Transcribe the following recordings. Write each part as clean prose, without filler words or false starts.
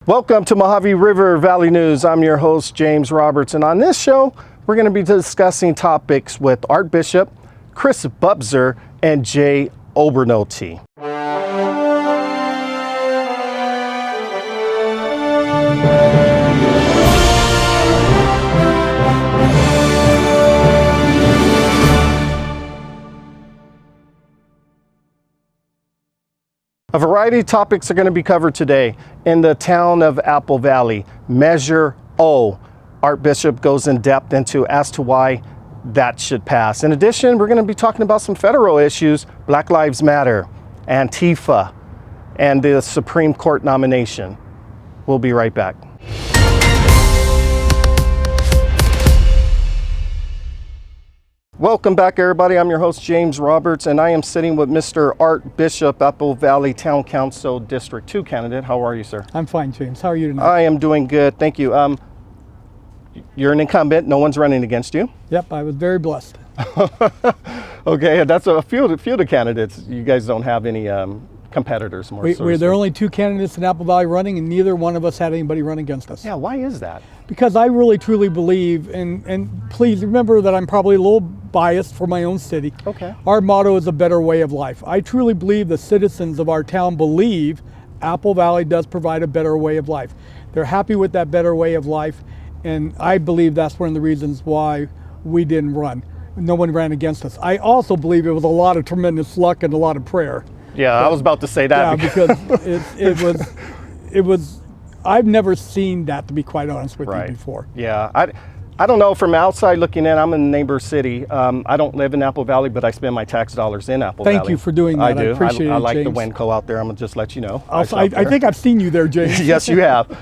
Welcome to Mojave River Valley News. I'm your host, James Roberts, and on this show, we're going to be discussing topics with Archbishop Chris Bubser and Jay Obernolte. A variety of topics are going to be covered today in the town of Apple Valley. Measure O. Archbishop goes in depth as to why that should pass. In addition, we're going to be talking about some federal issues, Black Lives Matter, Antifa, and the Supreme Court nomination. We'll be right back. Welcome back, everybody. I'm your host, James Roberts, and I am sitting with Mr. Archbishop, Apple Valley Town Council District 2 candidate. How are you, sir? I'm fine, James. How are you tonight? I am doing good. Thank you. You're an incumbent. No one's running against you. Yep, I was very blessed. Okay, that's a few of the candidates. You guys don't have any competitors more. There are only two candidates in Apple Valley running, and neither one of us had anybody run against us. Yeah, why is that? Because I really truly believe, and please remember that I'm probably a little biased for my own city. Okay. Our motto is a better way of life. I truly believe the citizens of our town believe Apple Valley does provide a better way of life. They're happy with that better way of life, and I believe that's one of the reasons why we didn't run. No one ran against us. I also believe it was a lot of tremendous luck and a lot of prayer. Yeah, I was about to say that. Yeah, because it was, I've never seen that, to be quite honest with you, before. Yeah, I don't know, from outside looking in, I'm in a neighbor city. I don't live in Apple Valley, but I spend my tax dollars in Apple Valley. Thank you for doing that. I appreciate it, I like James. the Winco out there. I'm going to just let you know. I think I've seen you there, James. Yes, you have.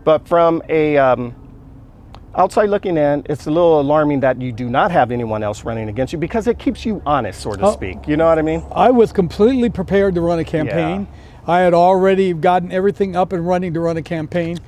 But from a outside looking in, it's a little alarming that you do not have anyone else running against you, because it keeps you honest, so to speak. You know what I mean? I was completely prepared to run a campaign. Yeah. I had already gotten everything up and running to run a campaign.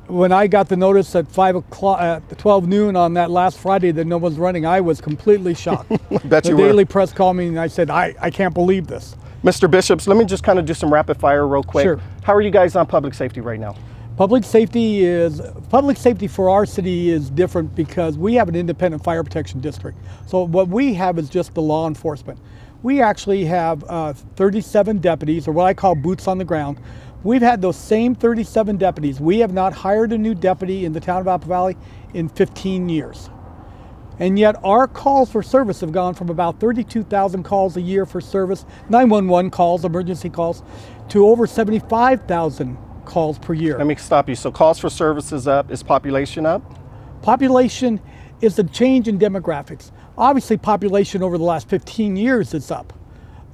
When I got the notice at 12 noon on that last Friday that no one's running, I was completely shocked. Bet you were. The Daily Press called me and I said, I can't believe this. Mr. Bishops, let me just kind of do some rapid fire real quick. Sure. How are you guys on public safety right now? Public safety for our city is different because we have an independent fire protection district. So what we have is just the law enforcement. We actually have 37 deputies, or what I call boots on the ground. We've had those same 37 deputies. We have not hired a new deputy in the town of Apple Valley in 15 years. And yet our calls for service have gone from about 32,000 calls a year for service, 911 calls, emergency calls, to over 75,000 calls per year. Let me stop you. So calls for service is up. Is population up? Population is a change in demographics. Obviously, population over the last 15 years is up.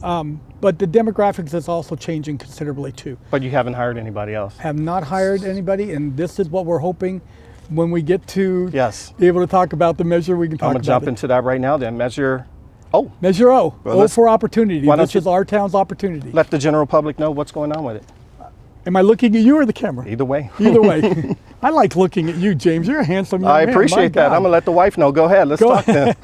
But the demographics is also changing considerably too. But you haven't hired anybody else? Have not hired anybody, and this is what we're hoping when we get to be able to talk about the measure. We can talk about it. I'm going to jump into that right now then. Measure O. Measure O. O for opportunity, which is our town's opportunity. Let the general public know what's going on with it. Am I looking at you or the camera? Either way. Either way. I like looking at you, James. You're a handsome young man. I appreciate that. I'm going to let the wife know. Go ahead. Let's talk then.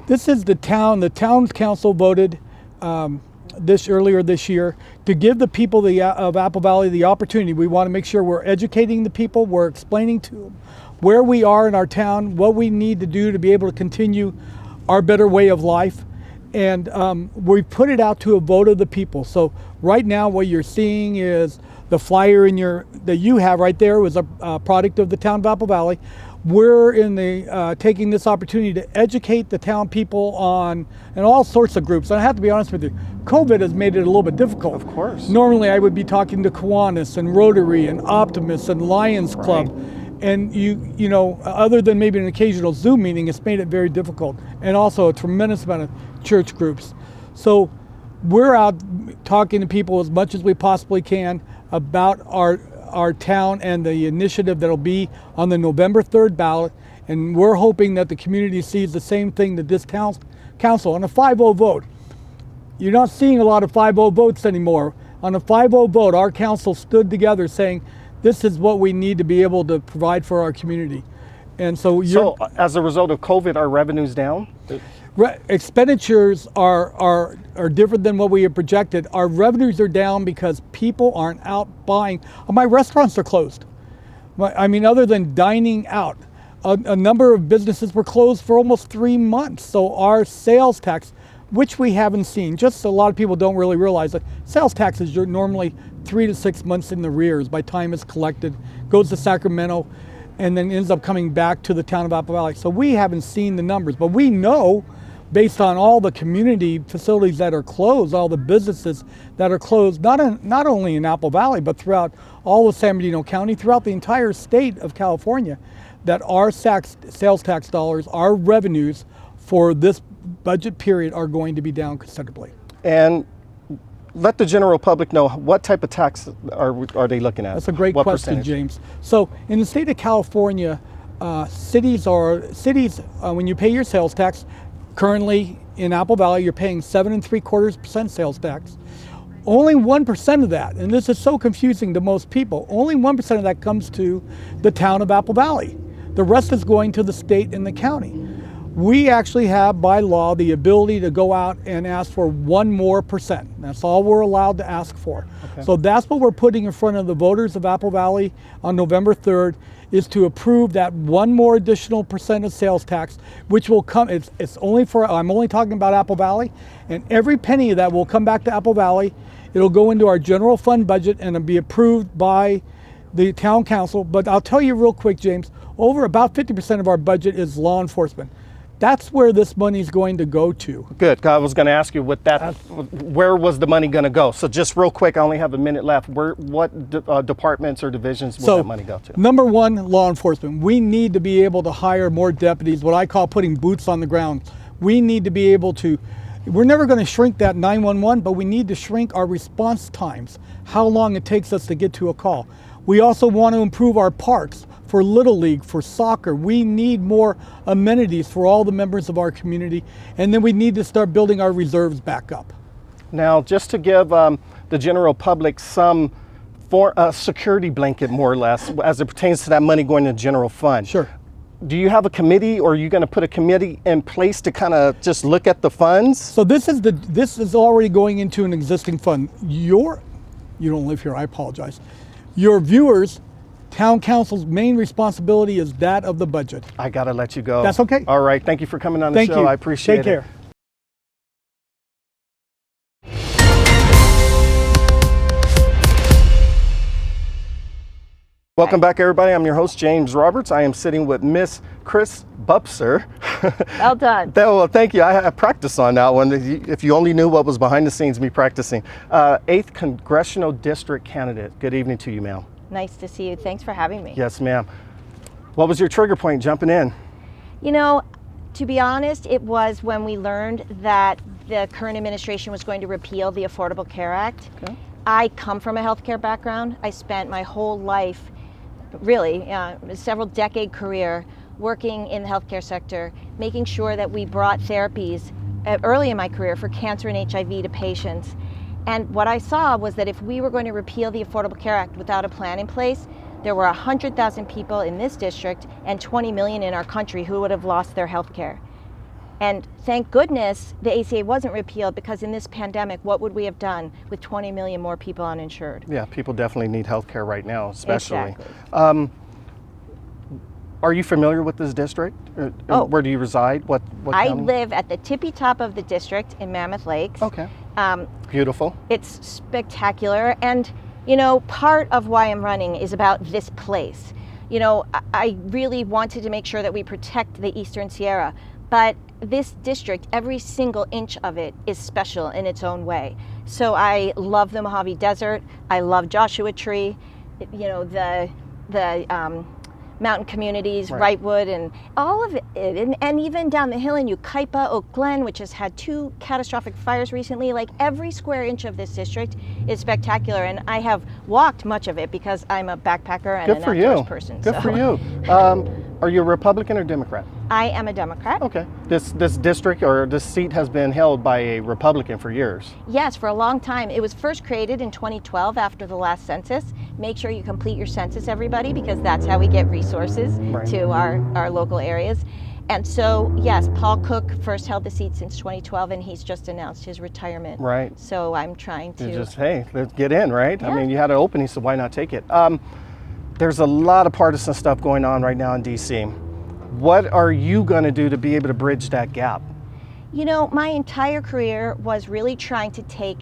This is the town. The town council voted earlier this year to give the people of Apple Valley the opportunity. We want to make sure we're educating the people. We're explaining to them where we are in our town, what we need to do to be able to continue our better way of life. And we put it out to a vote of the people. So right now what you're seeing is the flyer that you have right there was a product of the town of Apple Valley. We're taking this opportunity to educate the town people on all sorts of groups. And I have to be honest with you, COVID has made it a little bit difficult. Of course. Normally I would be talking to Kiwanis and Rotary and Optimist and Lions Club. And you know, other than maybe an occasional Zoom meeting, it's made it very difficult. And also a tremendous amount of church groups. So we're out talking to people as much as we possibly can about our town and the initiative that'll be on the November 3rd ballot. And we're hoping that the community sees the same thing that this council on a 5-0 vote. You're not seeing a lot of 5-0 votes anymore. On a 5-0 vote, our council stood together saying, this is what we need to be able to provide for our community. And so as a result of COVID, our revenue's down? expenditures are different than what we had projected. Our revenues are down because people aren't out buying. My restaurants are closed. I mean, other than dining out, a number of businesses were closed for almost 3 months. So our sales tax, which we haven't seen, just a lot of people don't really realize that sales taxes are normally 3 to 6 months in the arrears by time it's collected, goes to Sacramento, and then ends up coming back to the town of Apple Valley. So we haven't seen the numbers, but we know based on all the community facilities that are closed, all the businesses that are closed, not only in Apple Valley, but throughout all of San Bernardino County, throughout the entire state of California, that our sales tax dollars, our revenues for this budget period are going to be down considerably. And let the general public know, what type of tax are they looking at? That's a great question, percentage? James. So in the state of California, cities, when you pay your sales tax, currently in Apple Valley, you're paying 7 3/4% sales tax. Only 1% of that, and this is so confusing to most people, only 1% of that comes to the town of Apple Valley. The rest is going to the state and the county. We actually have by law the ability to go out and ask for 1 more percent. That's all we're allowed to ask for. Okay. So that's what we're putting in front of the voters of Apple Valley on November 3rd, is to approve that 1 more additional percent of sales tax, which will come, it's only for, I'm only talking about Apple Valley, and every penny of that will come back to Apple Valley. It'll go into our general fund budget and it'll be approved by the town council. But I'll tell you real quick, James, over about 50% of our budget is law enforcement. That's where this money is going to go to. Good. I was going to ask you where was the money going to go? So just real quick, I only have a minute left. What departments or divisions will that money go to? Number one, law enforcement. We need to be able to hire more deputies, what I call putting boots on the ground. We need to be able to, we're never going to shrink that 911, but we need to shrink our response times, how long it takes us to get to a call. We also want to improve our parks. For Little League, for soccer, we need more amenities for all the members of our community, and then we need to start building our reserves back up. Now, just to give the general public some security blanket, more or less, as it pertains to that money going to the general fund. Sure. Do you have a committee, or are you going to put a committee in place to kind of just look at the funds? So this is already going into an existing fund. You don't live here, I apologize. Your viewers, town council's main responsibility is that of the budget. I got to let you go. That's okay. All right. Thank you for coming on the show. Thank you. I appreciate it. Take care. Welcome back, everybody. I'm your host, James Roberts. I am sitting with Miss Chris Bubser. Well done. Well, thank you. I practiced on that one. If you only knew what was behind the scenes, me practicing. 8th Congressional District candidate. Good evening to you, ma'am. Nice to see you. Thanks for having me. Yes, ma'am. What was your trigger point jumping in? You know, to be honest, it was when we learned that the current administration was going to repeal the Affordable Care Act. Okay. I come from a healthcare background. I spent my whole life, really, several decade career working in the healthcare sector, making sure that we brought therapies early in my career for cancer and HIV to patients. And what I saw was that if we were going to repeal the Affordable Care Act without a plan in place, there were 100,000 people in this district and 20 million in our country who would have lost their health care. And thank goodness the ACA wasn't repealed, because in this pandemic, what would we have done with 20 million more people uninsured? Yeah, people definitely need health care right now, especially. Exactly. Are you familiar with this district? Where do you reside? What I county? live at the tippy top of the district in Mammoth Lakes. Okay. Beautiful. It's spectacular. And, you know, part of why I'm running is about this place. You know, I really wanted to make sure that we protect the Eastern Sierra. But this district, every single inch of it is special in its own way. So I love the Mojave Desert. I love Joshua Tree. You know, the mountain communities, right. Wrightwood, and all of it, and even down the hill in Yucaipa, Oak Glen, which has had 2 catastrophic fires recently. Like, every square inch of this district is spectacular, and I have walked much of it because I'm a backpacker and an outdoors person. Good for you. Are you a Republican or Democrat? I am a Democrat. Okay. This district, or this seat, has been held by a Republican for years. Yes, for a long time. It was first created in 2012 after the last census. Make sure you complete your census, everybody, because that's how we get resources right. to our local areas. And so, yes, Paul Cook first held the seat since 2012, and he's just announced his retirement. Right. So I'm trying to... Just, hey, let's get in, right? Yeah. I mean, you had an opening, so why not take it? There's a lot of partisan stuff going on right now in DC. What are you going to do to be able to bridge that gap? You know, my entire career was really trying to take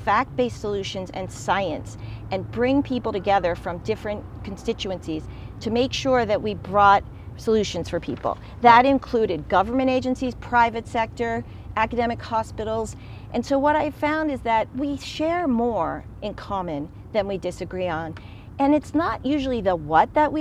fact-based solutions and science and bring people together from different constituencies to make sure that we brought solutions for people. That included government agencies, private sector, academic hospitals. And so what I found is that we share more in common than we disagree on. And it's not usually the what that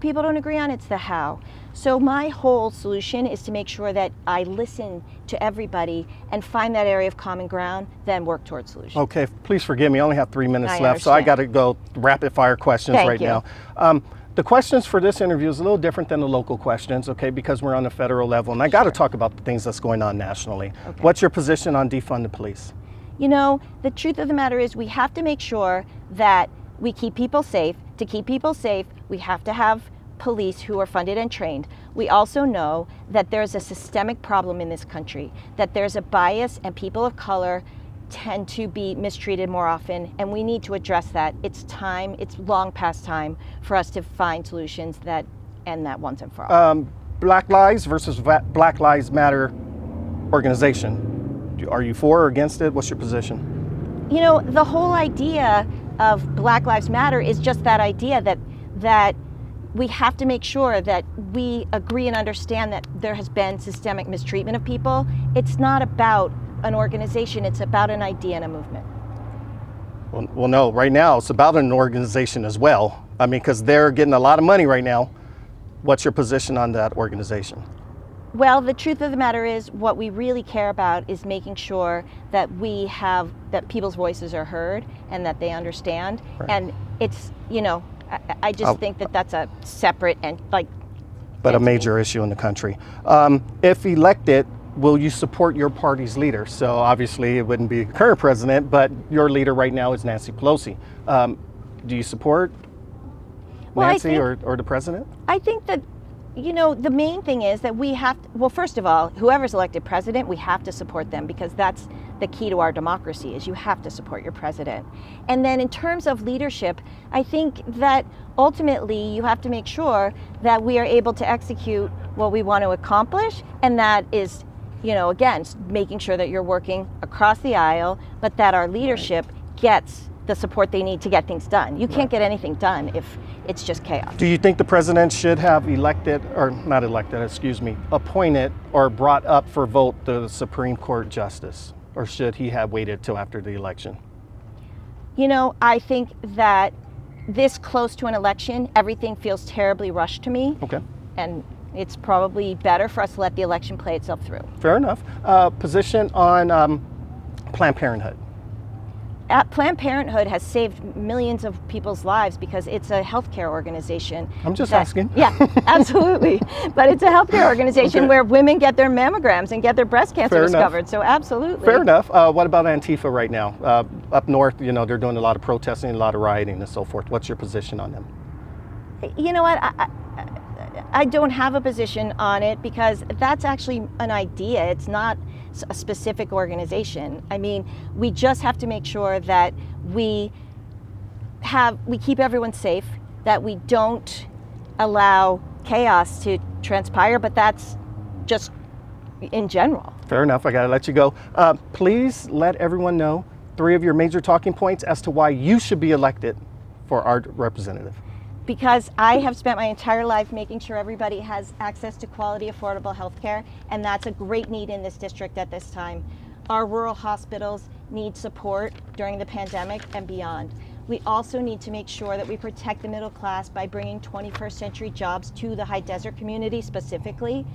people don't agree on, it's the how. So my whole solution is to make sure that I listen to everybody and find that area of common ground, then work towards solutions. Okay, please forgive me, I only have 3 minutes I left, so I understand. got to go rapid fire questions Thank right you. now. The questions for this interview is a little different than the local questions, okay, because we're on the federal level, and I got to talk about the things that's going on nationally. Okay. What's your position on defund the police? You know, the truth of the matter is we have to make sure that we keep people safe. To keep people safe, we have to have police who are funded and trained. We also know that there's a systemic problem in this country, that there's a bias and people of color tend to be mistreated more often, and we need to address that. It's time, it's long past time for us to find solutions that end that once and for all. Black Lives versus Black Lives Matter organization. Are you for or against it? What's your position? You know, the whole idea of Black Lives Matter is just that idea that we have to make sure that we agree and understand that there has been systemic mistreatment of people. It's not about an organization, it's about an idea and a movement. Well, no, right now it's about an organization as well. I mean, because they're getting a lot of money right now. What's your position on that organization? Well, the truth of the matter is what we really care about is making sure that that people's voices are heard and that they understand. Right. And it's, you know, I just think that that's a separate and but entity. a major issue in the country. If elected, will you support your party's leader? So obviously it wouldn't be the current president, but your leader right now is Nancy Pelosi. Do you support Nancy or the president? I think that, you know, the main thing is that we have to, well, first of all, whoever's elected president, we have to support them because that's the key to our democracy is you have to support your president. And then in terms of leadership, I think that ultimately you have to make sure that we are able to execute what we want to accomplish, and that is, you know, again, making sure that you're working across the aisle, but that our leadership gets the support they need to get things done. You can't get anything done if it's just chaos. Do you think the president should have appointed or brought up for vote the Supreme Court justice? Or should he have waited till after the election? You know, I think that this close to an election, everything feels terribly rushed to me. Okay. And it's probably better for us to let the election play itself through. Fair enough. Position on Planned Parenthood. Planned Parenthood has saved millions of people's lives because it's a healthcare organization. I'm just asking. Yeah, absolutely. But it's a healthcare organization Okay. where women get their mammograms and get their breast cancer Fair enough. discovered. So absolutely. Fair enough. What about Antifa right now? Up north, you know, they're doing a lot of protesting, a lot of rioting and so forth. What's your position on them? You know what? I don't have a position on it because that's actually an idea. It's not a specific organization. I mean, we just have to make sure that we keep everyone safe, that we don't allow chaos to transpire, but that's just in general. Fair enough. I got to let you go. Please let everyone know 3 of your major talking points as to why you should be elected for our representative. Because I have spent my entire life making sure everybody has access to quality, affordable health care, and that's a great need in this district at this time. Our rural hospitals need support during the pandemic and beyond. We also need to make sure that we protect the middle class by bringing 21st century jobs to the high desert community specifically,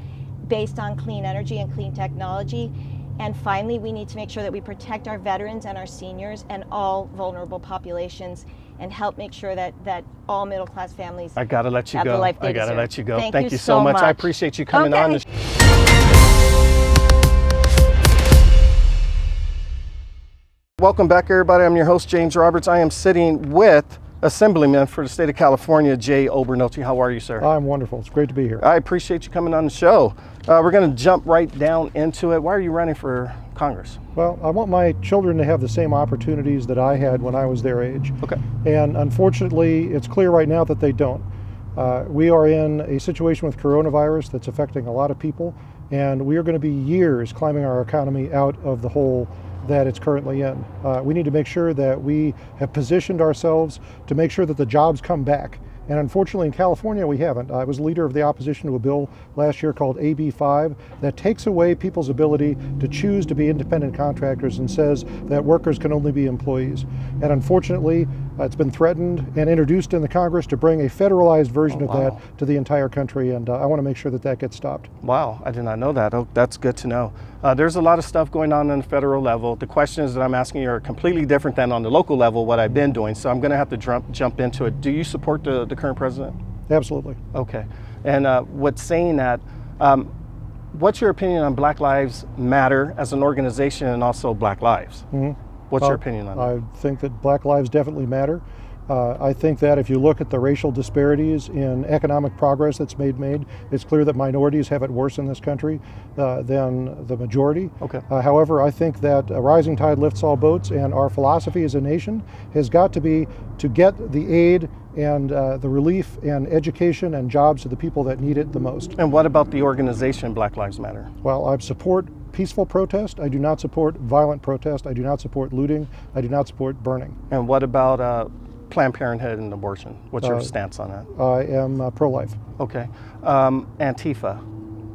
based on clean energy and clean technology. And finally, we need to make sure that we protect our veterans and our seniors and all vulnerable populations and help make sure that all middle class families I got to let you have go. the life they I got to deserve. let you go. Thank you so so much. I much. appreciate you coming Okay. on. Welcome back, everybody. I'm your host, James Roberts. I am sitting with Assemblyman for the state of California, Jay Obernolte. How are you, sir? I'm wonderful. It's great to be here. I appreciate you coming on the show. We're going to jump right down into it. Why are you running for Congress? Well, I want my children to have the same opportunities that I had when I was their age. Okay. And unfortunately, it's clear right now that they don't. We are in a situation with coronavirus that's affecting a lot of people, and we are going to be years climbing our economy out of the hole that it's currently in. We need to make sure that we have positioned ourselves to make sure that the jobs come back. And unfortunately in California we haven't. I was leader of the opposition to a bill last year called AB 5 that takes away people's ability to choose to be independent contractors and says that workers can only be employees. And unfortunately it's been threatened and introduced in the Congress to bring a federalized version of that to the entire country, and I want to make sure that that gets stopped. Wow, I did not know that. Oh, that's good to know. There's a lot of stuff going on the federal level. The questions that I'm asking you are completely different than on the local level, what I've been doing, so I'm going to have to jump into it. Do you support the current president? Absolutely. Okay. And what's saying that, what's your opinion on Black Lives Matter as an organization and also Black Lives? Mm-hmm. What's your opinion on that? I think that Black lives definitely matter. I think that if you look at the racial disparities in economic progress that's made, it's clear that minorities have it worse in this country than the majority. Okay. However, I think that a rising tide lifts all boats, and our philosophy as a nation has got to be to get the aid and the relief and education and jobs to the people that need it the most. And what about the organization Black Lives Matter? Well, I support peaceful protest. I do not support violent protest. I do not support looting. I do not support burning. And what about Planned Parenthood and abortion? What's your stance on that? I am pro-life. Okay. Antifa,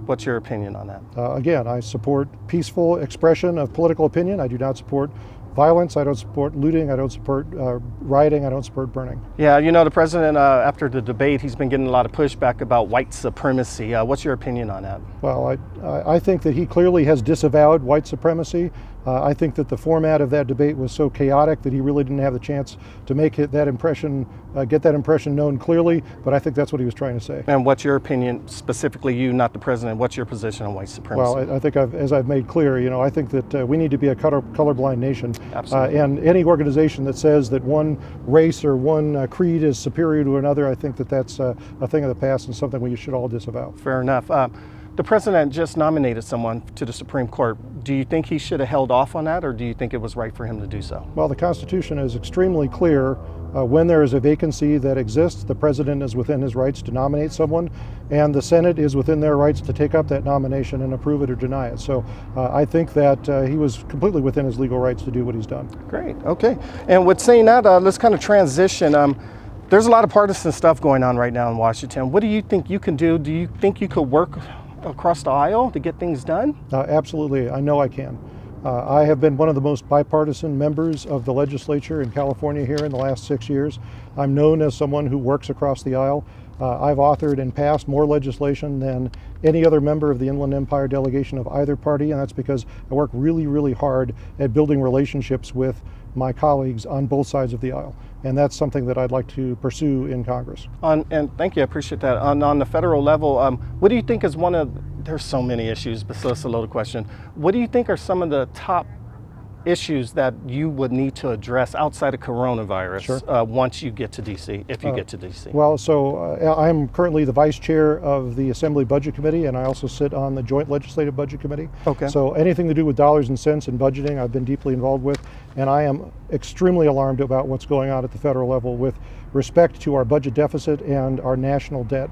what's your opinion on that? Again, I support peaceful expression of political opinion. I do not support violence. I don't support looting. I don't support rioting. I don't support burning. Yeah, you know, the president, after the debate, he's been getting a lot of pushback about white supremacy. What's your opinion on that? Well, I think that he clearly has disavowed white supremacy. I think that the format of that debate was so chaotic that he really didn't have the chance to make that impression, get that impression known clearly, but I think that's what he was trying to say. And what's your opinion, specifically you, not the president, what's your position on white supremacy? Well, I think as I've made clear, you know, I think that we need to be a colorblind nation. Absolutely. And any organization that says that one race or one creed is superior to another, I think that that's a thing of the past and something we should all disavow. Fair enough. The president just nominated someone to the Supreme Court. Do you think he should have held off on that, or do you think it was right for him to do so? Well, the Constitution is extremely clear. When there is a vacancy that exists, the president is within his rights to nominate someone, and the Senate is within their rights to take up that nomination and approve it or deny it. So I think that he was completely within his legal rights to do what he's done. Great, okay. And with saying that, let's kind of transition. There's a lot of partisan stuff going on right now in Washington. What do you think you can do? Do you think you could work across the aisle to get things done? Absolutely, I know I can. I have been one of the most bipartisan members of the legislature in California here in the last 6 years. I'm known as someone who works across the aisle. I've authored and passed more legislation than any other member of the Inland Empire delegation of either party, and that's because I work really, really hard at building relationships with my colleagues on both sides of the aisle. And that's something that I'd like to pursue in Congress. And thank you, I appreciate that. On the federal level, what do you think is there's so many issues, but so it's a loaded question. What do you think are some of the top issues that you would need to address outside of coronavirus once you get to DC, if you get to DC? Well, so I'm currently the vice chair of the Assembly Budget Committee, and I also sit on the Joint Legislative Budget Committee. Okay. So anything to do with dollars and cents and budgeting, I've been deeply involved with, and I am extremely alarmed about what's going on at the federal level with respect to our budget deficit and our national debt.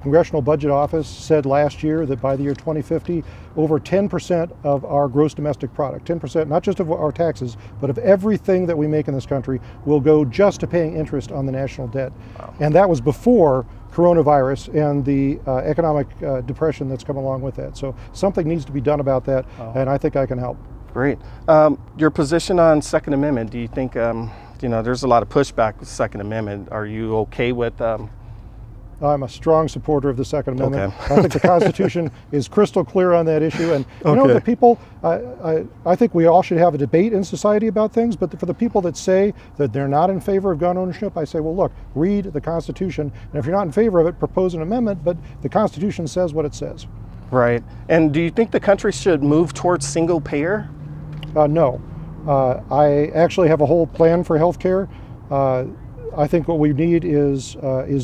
Congressional Budget Office said last year that by the year 2050, over 10% of our gross domestic product, 10%, not just of our taxes, but of everything that we make in this country, will go just to paying interest on the national debt. Wow. And that was before coronavirus and the economic depression that's come along with that. So something needs to be done about that, and I think I can help. Great. Your position on Second Amendment, do you think, you know, there's a lot of pushback with Second Amendment. Are you okay with I'm a strong supporter of the Second Amendment. Okay. I think the Constitution is crystal clear on that issue. And you know, the people, I think we all should have a debate in society about things, but for the people that say that they're not in favor of gun ownership, I say, well, look, read the Constitution. And if you're not in favor of it, propose an amendment, but the Constitution says what it says. Right. And do you think the country should move towards single payer? No. I actually have a whole plan for health care. I think what we need is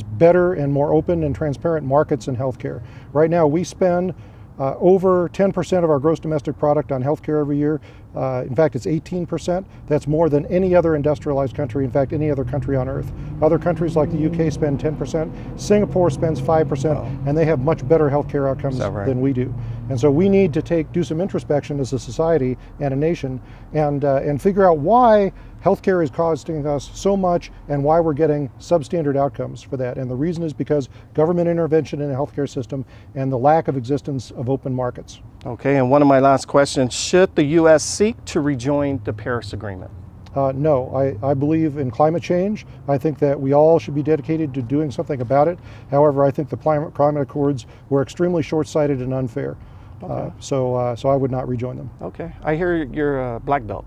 better and more open and transparent markets in healthcare. Right now, we spend over 10% of our gross domestic product on healthcare every year. In fact, it's 18%. That's more than any other industrialized country, in fact, any other country on earth. Other countries like the UK spend 10%, Singapore spends 5%, and they have much better healthcare outcomes than we do. And so we need to do some introspection as a society and a nation and figure out why healthcare is costing us so much and why we're getting substandard outcomes for that. And the reason is because government intervention in the healthcare system and the lack of existence of open markets. Okay, and one of my last questions, should the U.S. seek to rejoin the Paris Agreement? No, I believe in climate change. I think that we all should be dedicated to doing something about it. However, I think the climate accords were extremely short-sighted and unfair. Okay. So I would not rejoin them. Okay, I hear you're a black belt.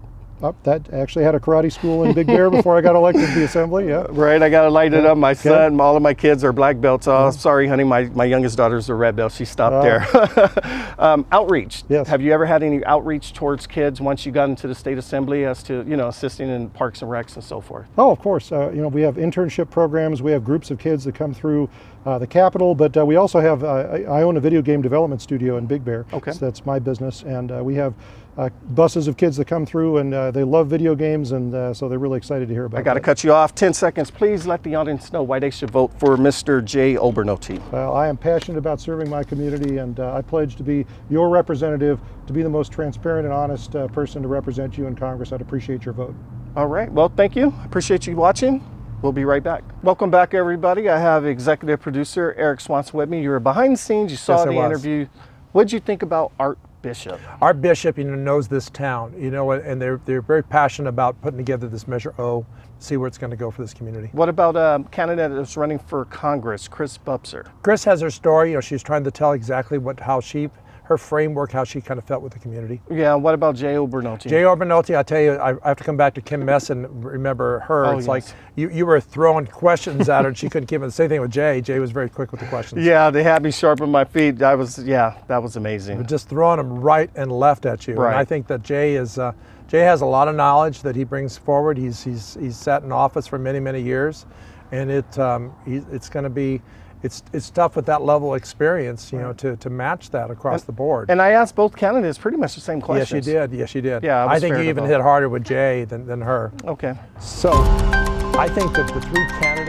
That actually had a karate school in Big Bear before I got elected to the assembly, yeah. Right, I got to light it up. My son, all of my kids are black belts. Oh, sorry, honey, my youngest daughter's a red belt. She stopped there. Outreach. Yes. Have you ever had any outreach towards kids once you got into the state assembly as to, assisting in parks and recs and so forth? Oh, of course. We have internship programs. We have groups of kids that come through the Capitol, but we also have, I own a video game development studio in Big Bear. Okay. So that's my business, and we have buses of kids that come through, and they love video games, and so they're really excited to hear about it. I got to cut you off. 10 seconds. Please let the audience know why they should vote for Mr. Jay Obernolte. Well, I am passionate about serving my community, and I pledge to be your representative, to be the most transparent and honest person to represent you in Congress. I'd appreciate your vote. All right. Well, thank you. Appreciate you watching. We'll be right back. Welcome back, everybody. I have executive producer Eric Swanson with me. You were behind the scenes. You saw the interview. What did you think about Art Bishop? Art Bishop, knows this town, and they're very passionate about putting together this Measure O, see where it's going to go for this community. What about a candidate that's running for Congress, Chris Bubser? Chris has her story. She's trying to tell exactly her framework, how she kind of felt with the community. Yeah. What about Jay Obernolte? Jay Obernolte, I tell you, I have to come back to Kim Messin. Remember her? Oh, it's like you were throwing questions at her, and she couldn't keep it. The same thing with Jay. Jay was very quick with the questions. Yeah, they had me sharp on my feet. That was amazing. But just throwing them right and left at you. Right. And I think that Jay has a lot of knowledge that he brings forward. He's sat in office for many, many years, and it's going to be. It's tough with that level of experience, to match that across the board. And I asked both candidates pretty much the same questions. Yes, you did. Yeah, I think you even hit harder with Jay than her. Okay. So I think that the three candidates